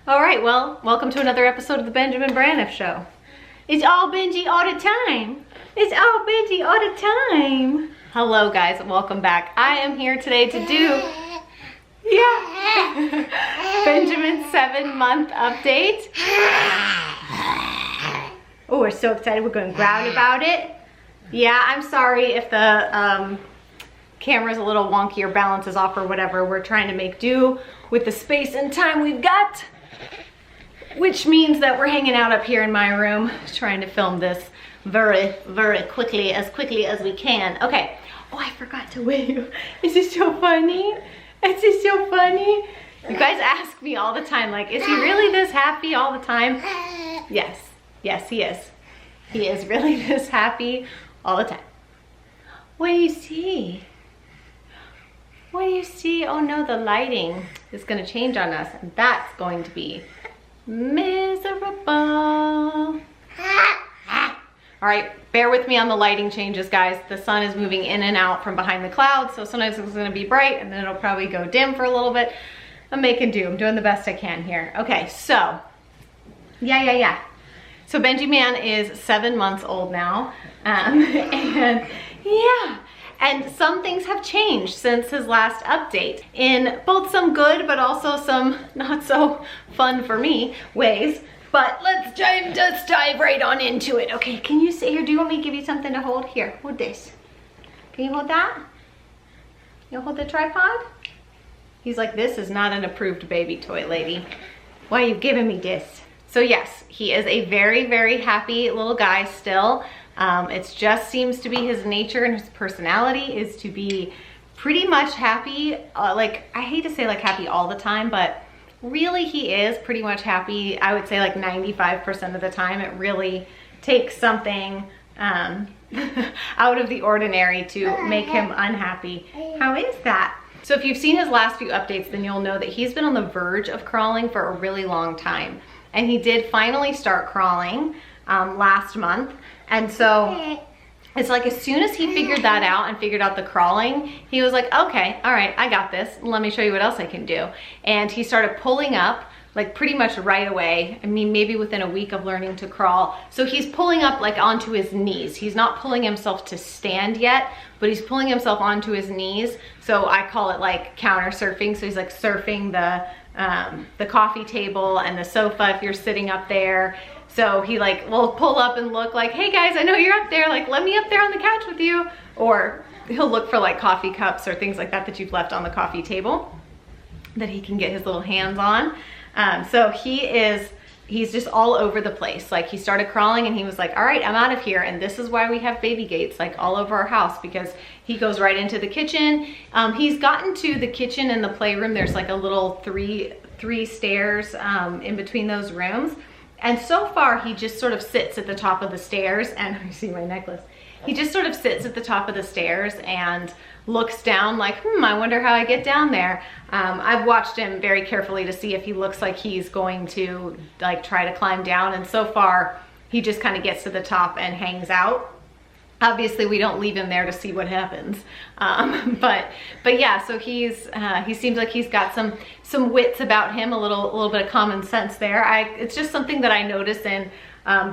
All right, well, welcome to another episode of the Benjamin Braniff Show. It's all Benji all the time. It's all Benji all the time. Hello guys, welcome back. I am here today to do, Benjamin's 7-month update. Oh, we're so excited. We're going to growl about it. Yeah, I'm sorry if the camera's a little wonky or balance is off or whatever. We're trying to make do with the space and time we've got, which means that we're hanging out up here in my room trying to film this very quickly as we can. Okay. Oh, I forgot to wave. This is so funny. This is so funny. You guys ask me all the time, like, is he really this happy all the time? Yes, he is. He is really this happy all the time. What do you see? What do you see? Oh no, the lighting is gonna change on us, and that's going to be miserable. All right, bear with me on the lighting changes, guys. The sun is moving in and out from behind the clouds, so sometimes it's gonna be bright and then it'll probably go dim for a little bit. I'm making do. I'm doing the best I can here. Okay, so, So Benji Man is 7 months old now, and some things have changed since his last update in both some good but also some not so fun for me ways. But let's just dive right on into it. Okay, can you sit here? Do you want me to give you something to hold? Here, hold this. Can you hold that? You'll hold the tripod? He's like, this is not an approved baby toy, lady. Why are you giving me this? So yes, he is a very happy little guy still. It just seems to be his nature and his personality is to be pretty much happy. Like, I hate to say like happy all the time, but really he is pretty much happy. I would say like 95% of the time. It really takes something out of the ordinary to make him unhappy. How is that? So if you've seen his last few updates, then you'll know that he's been on the verge of crawling for a really long time. And he did finally start crawling last month. And so it's like as soon as he figured that out and figured out the crawling, he was like, okay, all right, I got this. Let me show you what else I can do. And he started pulling up like pretty much right away. I mean, maybe within a week of learning to crawl. So he's pulling up like onto his knees. He's not pulling himself to stand yet, but he's pulling himself onto his knees. So I call it like counter surfing. So he's like surfing the coffee table and the sofa if you're sitting up there. So he like will pull up and look like, hey guys, I know you're up there, like let me up there on the couch with you. Or he'll look for like coffee cups or things like that that you've left on the coffee table that he can get his little hands on. So he's just all over the place. Like he started crawling and he was like, all right, I'm out of here. And this is why we have baby gates like all over our house, because he goes right into the kitchen. He's gotten to the kitchen and the playroom. There's like a little three stairs in between those rooms. And so far he just sort of sits at the top of the stairs, and you see my necklace. He just sort of sits at the top of the stairs and looks down like, I wonder how I get down there. I've watched him very carefully to see if he looks like he's going to like try to climb down, and so far he just kind of gets to the top and hangs out. Obviously we don't leave him there to see what happens. But yeah, so he seems like he's got some wits about him, a little bit of common sense there. It's just something that I notice in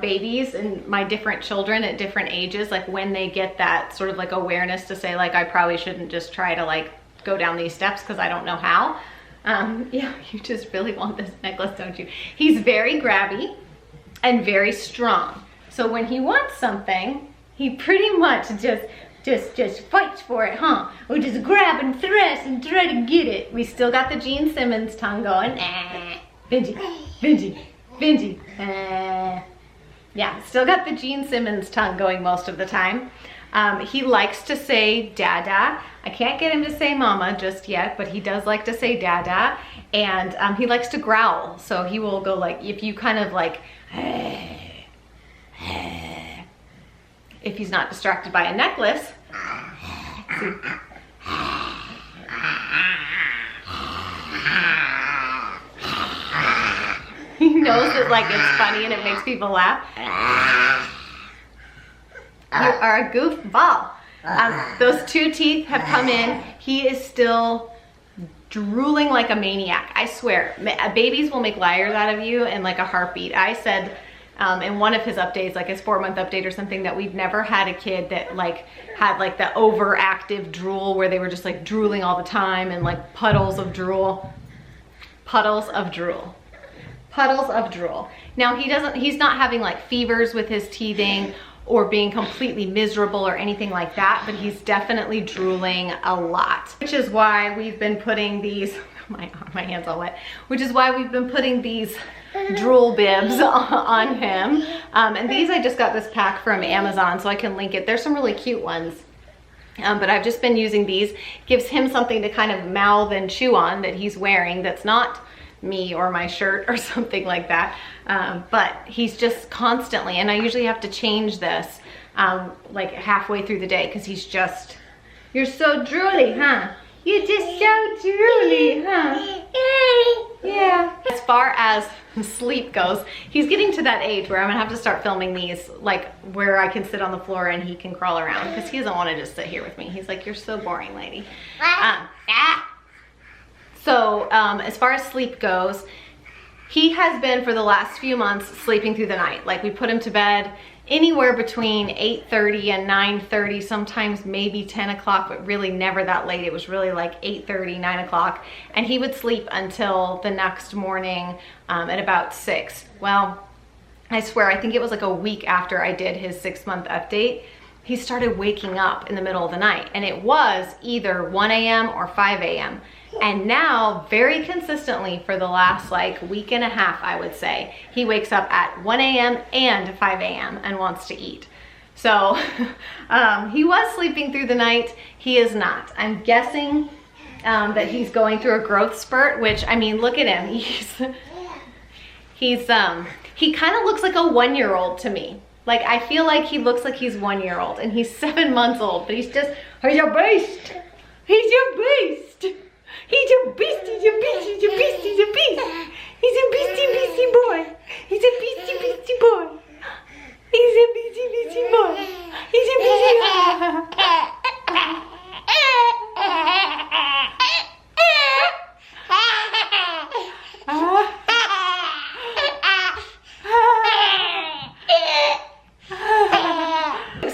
babies and my different children at different ages, like when they get that sort of like awareness to say like, I probably shouldn't just try to like go down these steps because I don't know how. Yeah, you just really want this necklace, don't you? He's very grabby and very strong. So when he wants something, he pretty much just fights for it, huh? Or just grab and thrust and try to get it. We still got the Gene Simmons tongue going. Benji. Yeah, still got the Gene Simmons tongue going most of the time. He likes to say dada. I can't get him to say mama just yet, but he does like to say dada. And he likes to growl. So he will go like, if you kind of like, if he's not distracted by a necklace. See? He knows that like it's funny and it makes people laugh. You are a goofball. Those 2 teeth have come in. He is still drooling like a maniac. I swear, babies will make liars out of you in like a heartbeat. I said in one of his updates, like his 4-month update or something, that we've never had a kid that like had like the overactive drool where they were just like drooling all the time and like puddles of drool. Puddles of drool. Puddles of drool. Now he's not having like fevers with his teething or being completely miserable or anything like that, but he's definitely drooling a lot, which is why we've been putting these, my hand's all wet, which is why we've been putting these drool bibs on him. And these, I just got this pack from Amazon, so I can link it. There's some really cute ones. But I've just been using these. Gives him something to kind of mouth and chew on that he's wearing that's not me or my shirt or something like that. But he's just constantly, and I usually have to change this like halfway through the day because he's just, you're so drooly, huh? You're just so drooly, huh? Yeah. As far as sleep goes, he's getting to that age where I'm gonna have to start filming these like where I can sit on the floor and he can crawl around because he doesn't want to just sit here with me. He's like, you're so boring, lady. So as far as sleep goes, he has been for the last few months sleeping through the night. Like we put him to bed anywhere between 8:30 and 9:30, sometimes maybe 10 o'clock, but really never that late. It was really like 8:30, 9 o'clock, and he would sleep until the next morning at about 6. Well, I swear, I think it was like a week after I did his 6-month update, he started waking up in the middle of the night, and it was either 1 a.m. or 5 a.m. And now, very consistently for the last like week and a half, I would say, he wakes up at 1 a.m. and 5 a.m. and wants to eat. So he was sleeping through the night. He is not. I'm guessing that he's going through a growth spurt, which, I mean, look at him. He kind of looks like a 1-year-old to me. Like, I feel like he looks like he's 1-year-old, and he's 7 months old, but he's just, he's a beast. He's a beast. He's a beast, he's a beast, he's a beast, he's a beast. He's a beastie, beastie boy. He's a beastie, beastie boy. He's a beastie, beastie boy. He's a beastie.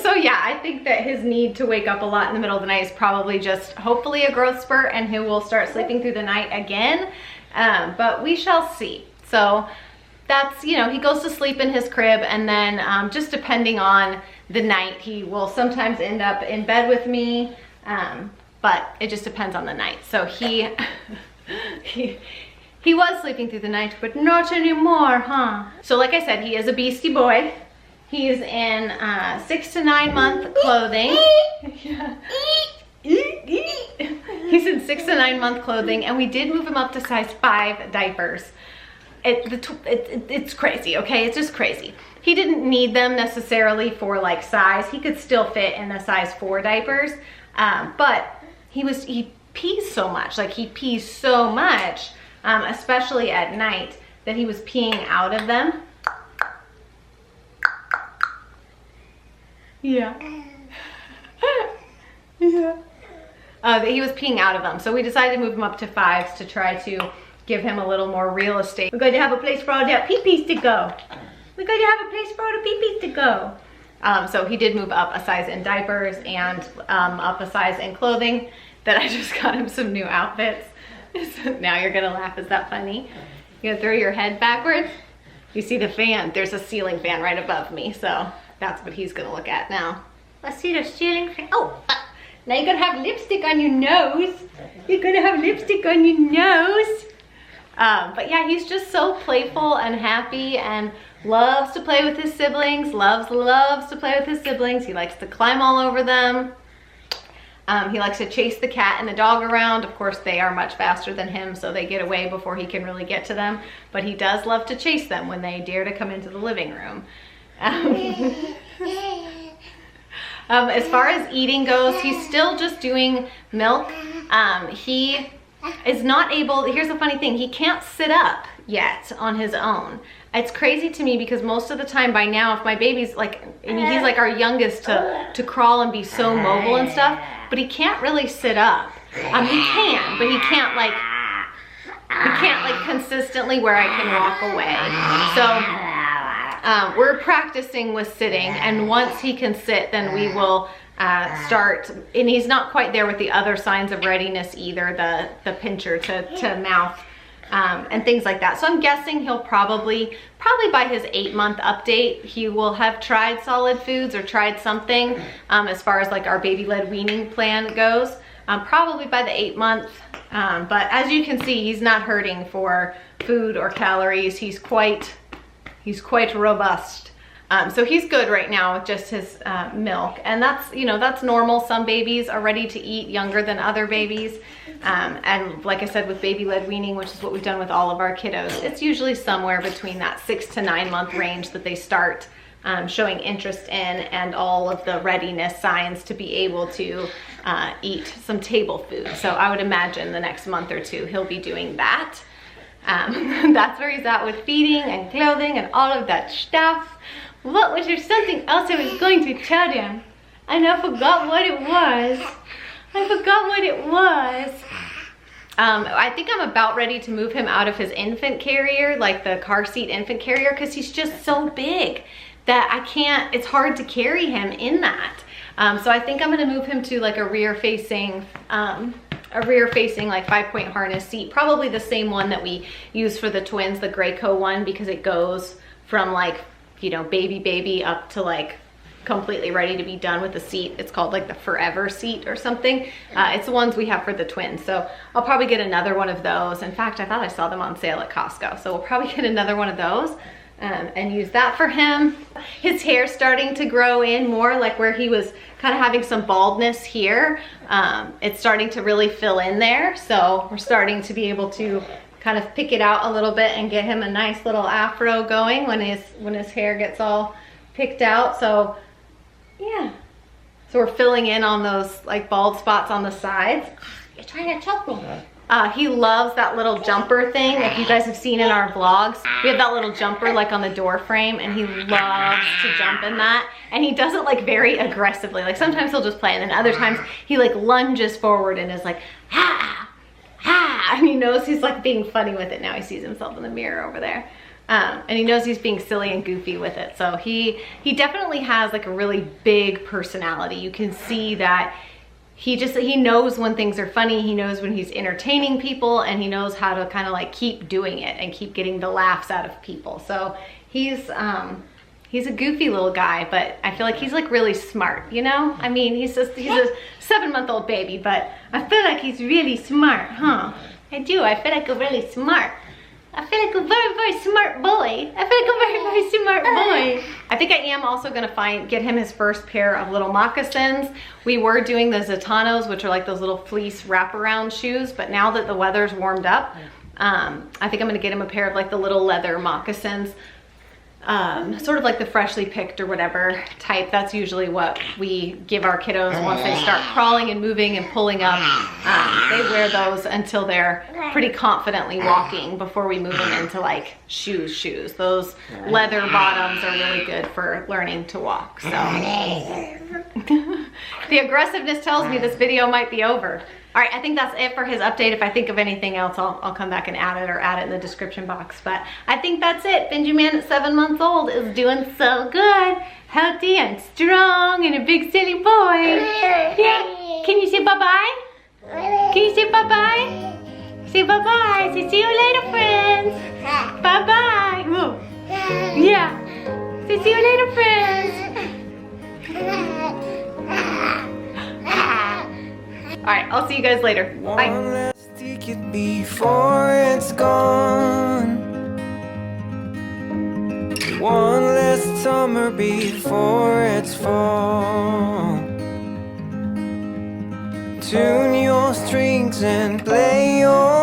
So yeah, I think that his need to wake up a lot in the middle of the night is probably just hopefully a growth spurt, and he will start sleeping through the night again, but we shall see. So that's, you know, he goes to sleep in his crib, and then just depending on the night, he will sometimes end up in bed with me, but it just depends on the night. So he was sleeping through the night, but not anymore, huh? So like I said, he is a beastie boy. He's in 6 to 9 month clothing. He's in 6 to 9 month clothing, and we did move him up to size 5 diapers. It's crazy, okay? It's just crazy. He didn't need them necessarily for like size. He could still fit in the size 4 diapers, but he pees so much. Like, he pees so much, especially at night, that he was peeing out of them. Yeah. Yeah. He was peeing out of them. So we decided to move him up to 5s to try to give him a little more real estate. We're going to have a place for all the pee-pees to go. We're going to have a place for all the pee-pees to go. So he did move up a size in diapers and up a size in clothing. Then I just got him some new outfits. Now you're going to laugh. Is that funny? You're going to throw your head backwards? You see the fan. There's a ceiling fan right above me. So that's what he's gonna look at now. I see the ceiling fan. Oh, now you're gonna have lipstick on your nose. You're gonna have lipstick on your nose. But yeah, he's just so playful and happy and loves to play with his siblings. Loves to play with his siblings. He likes to climb all over them. He likes to chase the cat and the dog around. Of course, they are much faster than him, so they get away before he can really get to them. But he does love to chase them when they dare to come into the living room. As far as eating goes, he's still just doing milk. He is not able, here's the funny thing, he can't sit up yet on his own. It's crazy to me because most of the time by now, if my baby's like, and he's like our youngest to crawl and be so mobile and stuff, but he can't really sit up. He can, but he can't like he can't like consistently where I can walk away. So we're practicing with sitting, and once he can sit, then we will start, and he's not quite there with the other signs of readiness either, the pincher to mouth and things like that. So I'm guessing he'll probably by his 8-month update, he will have tried solid foods or tried something as far as like our baby-led weaning plan goes. Probably by the 8-month, but as you can see, he's not hurting for food or calories. He's quite robust. So he's good right now with just his milk, and that's, you know, that's normal. Some babies are ready to eat younger than other babies, and like I said, with baby-led weaning, which is what we've done with all of our kiddos, it's usually somewhere between that 6 to 9 month range that they start showing interest in and all of the readiness signs to be able to eat some table food. So I would imagine the next month or two he'll be doing that. That's where he's at with feeding and clothing and all of that stuff. What was there something else I was going to tell them? And I forgot what it was. I think I'm about ready to move him out of his infant carrier, like the car seat infant carrier, because he's just so big that I can't, it's hard to carry him in that. So I think I'm gonna move him to like a rear facing like 5-point harness seat, probably the same one that we use for the twins, the Graco one, because it goes from like, you know, baby up to like completely ready to be done with the seat. It's called like the forever seat or something. It's the ones we have for the twins. So I'll probably get another one of those. In fact, I thought I saw them on sale at Costco. So we'll probably get another one of those and use that for him. His hair's starting to grow in more, like where he was kind of having some baldness here. It's starting to really fill in there. So we're starting to be able to kind of pick it out a little bit and get him a nice little afro going when his hair gets all picked out. So yeah, so we're filling in on those like bald spots on the sides. You're trying to choke me. He loves that little jumper thing. If you guys have seen in our vlogs, we have that little jumper like on the door frame, and he loves to jump in that. And he does it like very aggressively. Like sometimes he'll just play, and then other times he like lunges forward and is like, ha, ha, and he knows he's like being funny with it now. He sees himself in the mirror over there. And he knows he's being silly and goofy with it. So he definitely has like a really big personality. You can see that he knows when things are funny, he knows when he's entertaining people, and he knows how to kind of like keep doing it and keep getting the laughs out of people. So he's a goofy little guy, but I feel like he's like really smart, you know? I mean, he's a 7-month-old baby, but I feel like he's really smart, huh? I do, I feel like a really smart. I feel like a very, very smart boy. I feel like a very, very smart boy. I think I am also gonna get him his first pair of little moccasins. We were doing the Zatanos, which are like those little fleece wraparound shoes, but now that the weather's warmed up, I think I'm gonna get him a pair of like the little leather moccasins. Sort of like the freshly picked or whatever type. That's usually what we give our kiddos once they start crawling and moving and pulling up. They wear those until they're pretty confidently walking before we move them into like shoes. Those leather bottoms are really good for learning to walk. So the aggressiveness tells me this video might be over. All right, I think that's it for his update. If I think of anything else, I'll come back and add it or add it in the description box. But I think that's it. Benjamin at 7 months old is doing so good. Healthy and strong and a big silly boy. Yeah. Can you say bye-bye? Can you say bye-bye? Say bye-bye. Say see you later, friends. Bye-bye. Whoa. Yeah. Say see you later, friends. All right, I'll see you guys later. Bye. One last ticket before it's gone. One last summer before it's fall. Tune your strings and play your